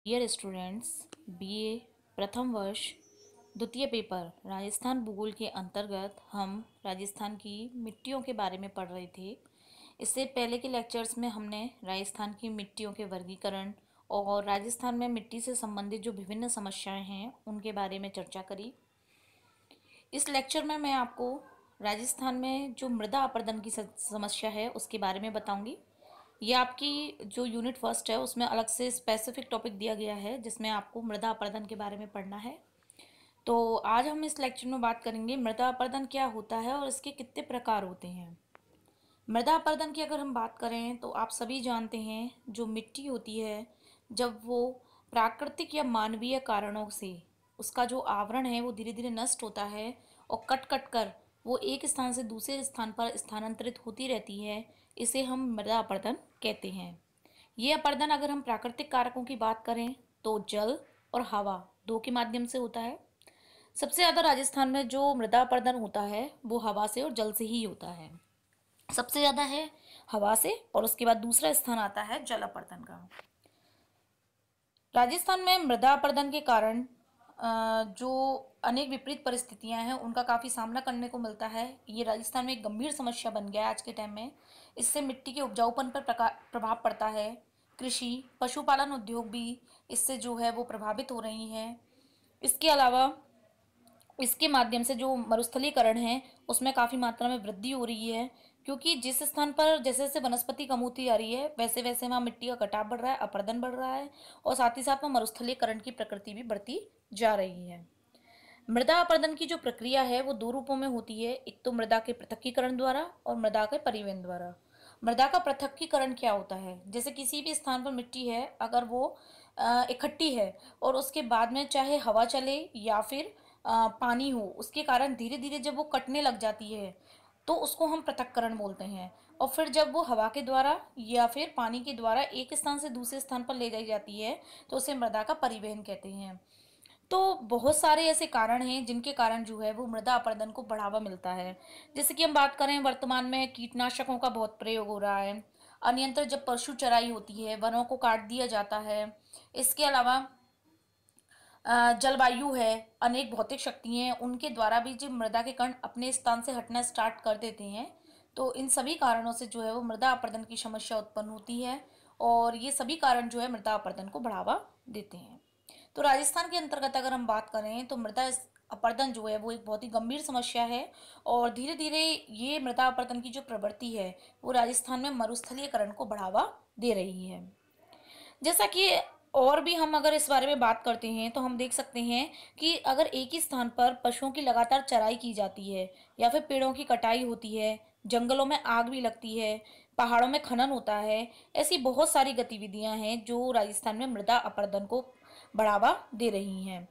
Dear students, BA प्रथम वर्ष द्वितीय पेपर राजस्थान भूगोल के अंतर्गत हम राजस्थान की मिट्टियों के बारे में पढ़ रहे थे। इससे पहले के लेक्चर्स में हमने राजस्थान की मिट्टियों के वर्गीकरण और राजस्थान में मिट्टी से संबंधित जो विभिन्न समस्याएं हैं उनके बारे में चर्चा करी। इस लेक्चर में मैं आपको राजस्थान में जो मृदा अपरदन की समस्या है उसके बारे में बताऊंगी। ये आपकी जो यूनिट फर्स्ट है उसमें अलग से स्पेसिफिक टॉपिक दिया गया है जिसमें आपको मृदा अपरदन के बारे में पढ़ना है। तो आज हम इस लेक्चर में बात करेंगे मृदा अपरदन क्या होता है और इसके कितने प्रकार होते हैं। मृदा अपरदन की अगर हम बात करें तो आप सभी जानते हैं जो मिट्टी होती है जब वो प्राकृतिक या मानवीय कारणों से उसका जो आवरण है वो धीरे धीरे नष्ट होता है और कट कट कर वो एक स्थान से दूसरे स्थान पर स्थानांतरित होती रहती है, इसे हम मृदा अपरदन कहते हैं। ये अपरदन अगर हम प्राकृतिक कारकों की बात करें तो जल और हवा दो के माध्यम से होता है। सबसे ज़्यादा राजस्थान में जो मृदा अपरदन होता है वो हवा से और जल से ही होता है। सबसे ज़्यादा है हवा से और उसके बाद दूसरा स्थान आता है जल अपरदन का। राजस्थान में मृदा अपरदन के कारण जो अनेक विपरीत परिस्थितियां हैं उनका काफ़ी सामना करने को मिलता है। ये राजस्थान में एक गंभीर समस्या बन गया है आज के टाइम में। इससे मिट्टी के उपजाऊपन पर प्रभाव पड़ता है। कृषि पशुपालन उद्योग भी इससे जो है वो प्रभावित हो रही हैं। इसके अलावा इसके माध्यम से जो मरुस्थलीकरण है उसमें काफ़ी मात्रा में वृद्धि हो रही है, क्योंकि जिस स्थान पर जैसे जैसे वनस्पति कम होती जा रही है वैसे वैसे वहाँ मिट्टी का कटाव बढ़ रहा है, अपरदन बढ़ रहा है और साथ ही साथ में मरुस्थलीकरण की प्रकृति भी बढ़ती जा रही है। मृदा अपरदन की जो प्रक्रिया है वो दो रूपों में होती है, एक तो मृदा के पृथक्कीकरण द्वारा और मृदा के परिवहन द्वारा। मृदा का पृथक्कीकरण क्या होता है, जैसे किसी भी स्थान पर मिट्टी है अगर वो इकट्ठी है और उसके बाद में चाहे हवा चले या फिर पानी हो, उसके कारण धीरे धीरे जब वो कटने लग जाती है तो उसको हम पृथक्करण बोलते हैं। और फिर जब वो हवा के द्वारा या फिर पानी के द्वारा एक स्थान से दूसरे स्थान पर ले जाई जाती है तो उसे मृदा का परिवहन कहते हैं। तो बहुत सारे ऐसे कारण हैं जिनके कारण जो है वो मृदा अपरदन को बढ़ावा मिलता है। जैसे कि हम बात करें वर्तमान में कीटनाशकों का बहुत प्रयोग हो रहा है, अनियंत्रित जब पशु चराई होती है, वनों को काट दिया जाता है। इसके अलावा जलवायु है, अनेक भौतिक शक्ति हैं, उनके द्वारा भी जब मृदा के कण अपने स्थान से हटना स्टार्ट कर देते हैं तो इन सभी कारणों से जो है वो मृदा अपरदन की समस्या उत्पन्न होती है और ये सभी कारण जो है मृदा अपरदन को बढ़ावा देते हैं। तो राजस्थान के अंतर्गत अगर हम बात करें तो मृदा अपरदन जो है वो एक बहुत ही गंभीर समस्या है और धीरे धीरे ये मृदा अपरदन की जो प्रवृत्ति है वो राजस्थान में मरुस्थलीकरण को बढ़ावा दे रही है। जैसा कि और भी हम अगर इस बारे में बात करते हैं तो हम देख सकते हैं कि अगर एक ही स्थान पर पशुओं की लगातार चराई की जाती है या फिर पेड़ों की कटाई होती है, जंगलों में आग भी लगती है, पहाड़ों में खनन होता है, ऐसी बहुत सारी गतिविधियां हैं जो राजस्थान में मृदा अपरदन को बढ़ावा दे रही हैं।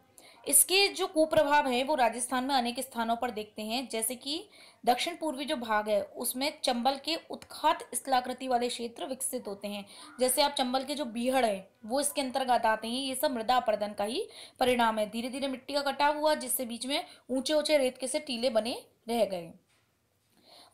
इसके जो कुप्रभाव है वो राजस्थान में अनेक स्थानों पर देखते हैं, जैसे कि दक्षिण पूर्वी जो भाग है उसमें चंबल के उत्खात स्थलाकृति वाले क्षेत्र विकसित होते हैं। जैसे आप चंबल के जो बीहड़ है वो इसके अंतर्गत आते हैं। ये सब मृदा अपरदन का ही परिणाम है। धीरे धीरे मिट्टी का कटाव हुआ जिससे बीच में ऊंचे ऊंचे रेत के से टीले बने रह गए।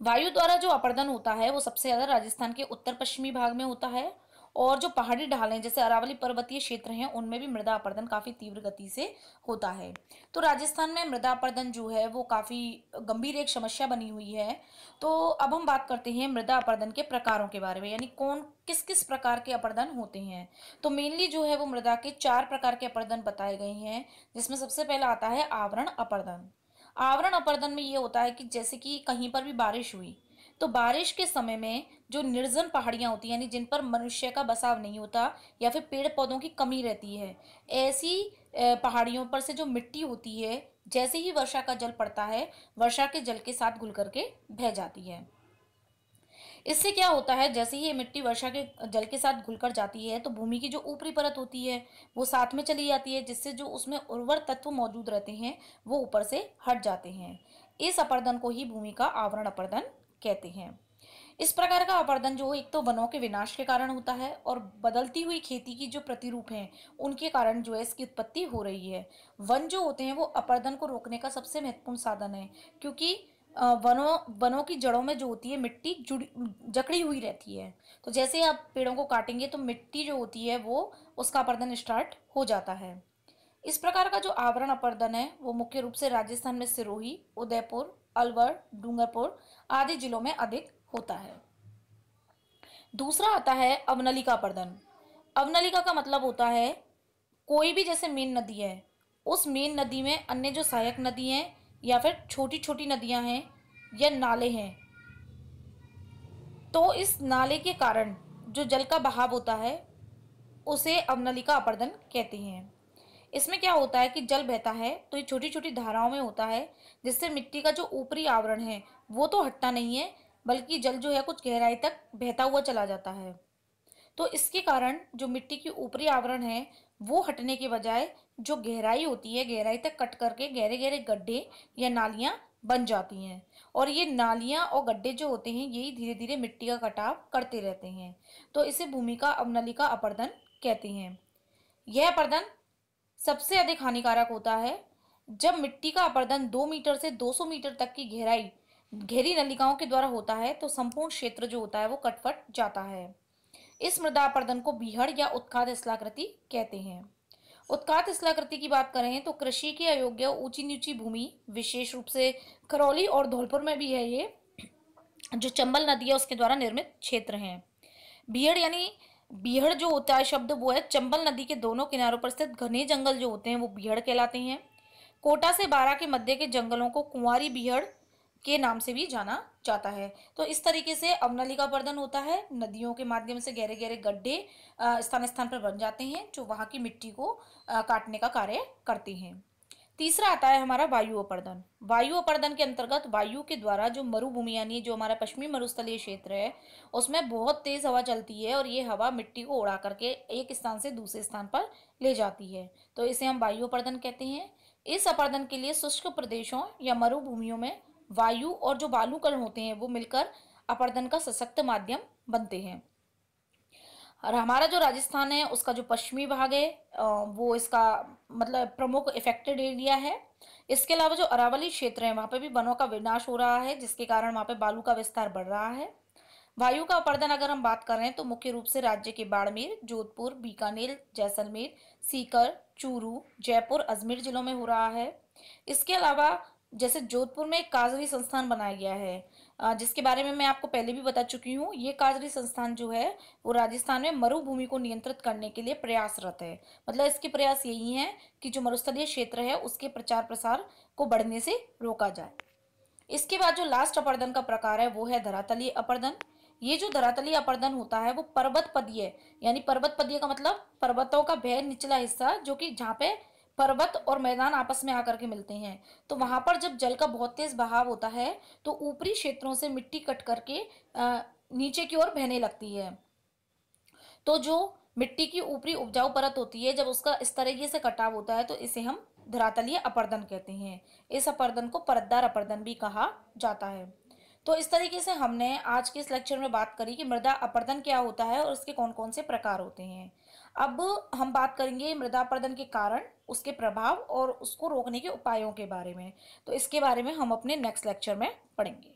वायु द्वारा जो अपरदन होता है वो सबसे ज्यादा राजस्थान के उत्तर पश्चिमी भाग में होता है और जो पहाड़ी ढालें जैसे अरावली पर्वतीय क्षेत्र हैं उनमें भी मृदा अपरदन काफी तीव्र गति से होता है। तो राजस्थान में मृदा अपरदन जो है वो काफी गंभीर एक समस्या बनी हुई है। तो अब हम बात करते हैं मृदा अपरदन के प्रकारों के बारे में, यानी कौन किस किस प्रकार के अपरदन होते हैं। तो मेनली जो है वो मृदा के 4 प्रकार के अपरदन बताए गए हैं, जिसमें सबसे पहला आता है आवरण अपरदन। आवरण अपरदन में ये होता है कि जैसे कि कहीं पर भी बारिश हुई तो बारिश के समय में जो निर्जन पहाड़ियां होती हैं, यानी जिन पर मनुष्य का बसाव नहीं होता या फिर पेड़ पौधों की कमी रहती है, ऐसी पहाड़ियों पर से जो मिट्टी होती है जैसे ही वर्षा का जल पड़ता है वर्षा के जल के साथ घुल करके बह जाती है। इससे क्या होता है, जैसे ही ये मिट्टी वर्षा के जल के साथ घुलकर जाती है तो भूमि की जो ऊपरी परत होती है वो साथ में चली जाती है, जिससे जो उसमें उर्वर तत्व मौजूद रहते हैं वो ऊपर से हट जाते हैं। इस अपरदन को ही भूमि का आवरण अपरदन कहते हैं। इस प्रकार का अपरदन जो एक तो वनों के विनाश के कारण होता है और बदलती हुई खेती की जो प्रतिरूप हैं उनके कारण जो है इसकी उत्पत्ति हो रही है। वन जो होते हैं वो अपरदन को रोकने का सबसे महत्वपूर्ण साधन है, क्योंकि वनों वनों की जड़ों में जो होती है मिट्टी जुड़ी जकड़ी हुई रहती है। तो जैसे आप पेड़ों को काटेंगे तो मिट्टी जो होती है वो उसका अपरदन स्टार्ट हो जाता है। इस प्रकार का जो आवरण अपरदन है वो मुख्य रूप से राजस्थान में सिरोही, उदयपुर, अलवर, डूंगरपुर आदि जिलों में अधिक होता है। दूसरा आता है अवनलिका अपर्दन। अवनलिका का मतलब होता है कोई भी जैसे मेन नदी है, उस मेन नदी में अन्य जो सहायक नदी हैं या फिर छोटी छोटी नदियां हैं या नाले हैं, तो इस नाले के कारण जो जल का बहाव होता है उसे अवनलिका अपर्दन कहते हैं। इसमें क्या होता है कि जल बहता है तो ये छोटी छोटी धाराओं में होता है, जिससे मिट्टी का जो ऊपरी आवरण है वो तो हटता नहीं है, बल्कि जल जो है कुछ गहराई तक बहता हुआ चला जाता है। तो इसके कारण जो मिट्टी की ऊपरी आवरण है वो हटने के बजाय जो गहराई होती है गहराई तक कट करके गहरे गहरे गड्ढे या नालियां बन जाती हैं। और ये नालियां और गड्ढे जो होते हैं यही धीरे धीरे मिट्टी का कटाव करते रहते हैं। तो इसे भूमि का अवनलिका अपर्दन कहते हैं। यह अपर्दन सबसे अधिक हानिकारक होता है जब मिट्टी का अपरदन 2 मीटर से 200 मीटर तक की गहरी नलिकाओं के द्वारा होता है, तो संपूर्ण क्षेत्र जो होता है वो कटफट जाता है। इस मृदा अपरदन को बीहड़ या उत्खात स्थलाकृति कहते हैं। उत्खात स्थलाकृति की बात करें तो कृषि के अयोग्य ऊंची नीची भूमि, विशेष रूप से करौली और धौलपुर में भी है ये, जो चंबल नदी है उसके द्वारा निर्मित क्षेत्र हैं। बीहड़ यानी बीहड़ जो होता है शब्द वो है चंबल नदी के दोनों किनारों पर स्थित घने जंगल जो होते हैं वो बीहड़ कहलाते हैं। कोटा से बारा के मध्य के जंगलों को कुंवारी बीहड़ के नाम से भी जाना जाता है। तो इस तरीके से अवनलिका वर्धन होता है, नदियों के माध्यम से गहरे गहरे गड्ढे स्थान स्थान पर बन जाते हैं जो वहां की मिट्टी को काटने का कार्य करते हैं। तीसरा आता है हमारा वायु अपर्दन। वायु अपर्दन के अंतर्गत वायु के द्वारा जो मरुभूमि यानी जो हमारा पश्चिमी मरुस्थलीय क्षेत्र है उसमें बहुत तेज हवा चलती है और ये हवा मिट्टी को उड़ा करके एक स्थान से दूसरे स्थान पर ले जाती है, तो इसे हम वायु अपर्दन कहते हैं। इस अपर्दन के लिए शुष्क प्रदेशों या मरुभूमियों में वायु और जो बालू कण होते हैं वो मिलकर अपर्दन का सशक्त माध्यम बनते हैं। और हमारा जो राजस्थान है उसका जो पश्चिमी भाग है वो इसका मतलब प्रमुख इफेक्टेड एरिया है। इसके अलावा जो अरावली क्षेत्र है वहाँ पे भी वनों का विनाश हो रहा है, जिसके कारण वहाँ पे बालू का विस्तार बढ़ रहा है। वायु का अपर्दन अगर हम बात करें तो मुख्य रूप से राज्य के बाड़मेर, जोधपुर, बीकानेर, जैसलमेर, सीकर, चूरू, जयपुर, अजमेर जिलों में हो रहा है। इसके अलावा जैसे जोधपुर में एक काजरी संस्थान बनाया गया है, जिसके बारे में मैं आपको पहले भी बता चुकी हूँ। ये काजरी संस्थान जो है वो राजस्थान में मरुभूमि को नियंत्रित करने के लिए प्रयासरत है। मतलब इसके प्रयास यही है कि जो मरुस्थलीय क्षेत्र है उसके प्रचार प्रसार को बढ़ने से रोका जाए। इसके बाद जो लास्ट अपर्दन का प्रकार है वो है धरातलीय अपर्दन। ये जो धरातलीय अपर्दन होता है वो पर्वत पदीय यानी पर्वत पदीय का मतलब पर्वतों का वह निचला हिस्सा जो कि जहाँ पे पर्वत और मैदान आपस में आकर के मिलते हैं, तो वहां पर जब जल का बहुत तेज बहाव होता है तो ऊपरी क्षेत्रों से मिट्टी कट करके नीचे की ओर बहने लगती है। तो जो मिट्टी की ऊपरी उपजाऊ परत होती है जब उसका इस तरीके से कटाव होता है तो इसे हम धरातलीय अपर्दन कहते हैं। इस अपर्दन को परतदार अपर्दन भी कहा जाता है। तो इस तरीके से हमने आज के इस लेक्चर में बात करी कि मृदा अपर्दन क्या होता है और उसके कौन कौन से प्रकार होते हैं। अब हम बात करेंगे मृदा अपर्दन के कारण, उसके प्रभाव और उसको रोकने के उपायों के बारे में। तो इसके बारे में हम अपने नेक्स्ट लेक्चर में पढ़ेंगे।